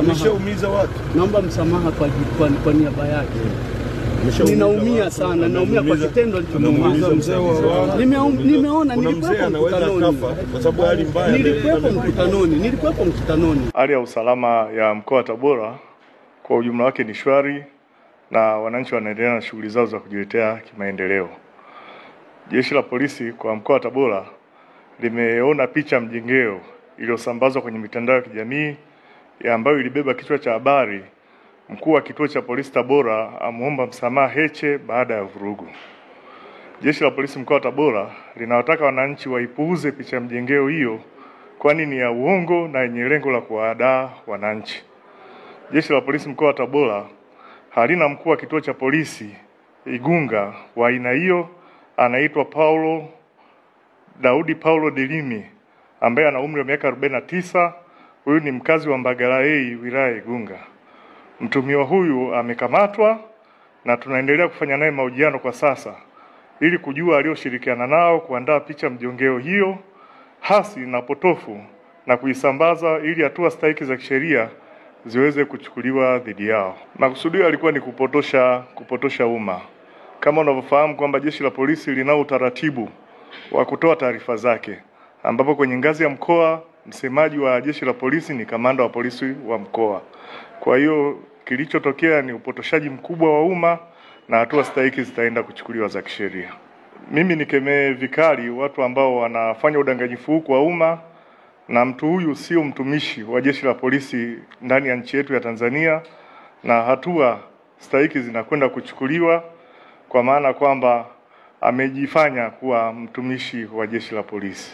Umeshaumiza watu. Naomba msamaha kwa niaba yake. Ninaumia sana, naumia kwa kitendo alichomuumiza mzee wangu. Nimeona nilikuwa mkutanoni. Kwa sababu hali mbaya. Nilikuwa mkutanoni. Hali ya usalama ya mkoa wa Tabora kwa ujumla wake ni shwari na wananchi wanaendelea na shughuli zao za kujiletea kimaendeleo. Jeshi la polisi kwa mkoa wa Tabora limeona picha mjengeo iliyosambazwa kwenye mitandao ya kijamii ambayo ilibeba kichwa cha habari: mkuu wa kituo cha polisi Tabora amuomba msamaha Heche baada ya vurugu. Jeshi la polisi mkoa wa Tabora linawataka wananchi waipuuze picha mjengeo hiyo, kwani ni ya uongo na yenye lengo la kuwahadaa wananchi. Jeshi la polisi mkoa wa Tabora halina mkuu wa kituo cha polisi Igunga wa aina hiyo. Anaitwa Daudi Paulo Delimi ambaye ana umri wa miaka 49. Huyu ni mkazi wa Mbagala wilaya Igunga. Mtumiwa huyu amekamatwa na tunaendelea kufanya naye mahojiano kwa sasa ili kujua alioshirikiana nao kuandaa picha mjongeo hiyo hasi na potofu na kuisambaza ili hatua stahiki za kisheria ziweze kuchukuliwa dhidi yao. Makusudio yalikuwa ni kupotosha umma. Kama unavyofahamu kwamba jeshi la polisi linao utaratibu wa kutoa taarifa zake, ambapo kwenye ngazi ya mkoa msemaji wa jeshi la polisi ni kamanda wa polisi wa mkoa. Kwa hiyo kilichotokea ni upotoshaji mkubwa wa umma na hatua stahiki zitaenda kuchukuliwa za kisheria. Mimi nikemee vikali watu ambao wanafanya udanganyifu kwa umma, na mtu huyu sio mtumishi wa jeshi la polisi ndani ya nchi yetu ya Tanzania, na hatua stahiki zinakwenda kuchukuliwa kwa maana kwamba amejifanya kuwa mtumishi wa jeshi la polisi.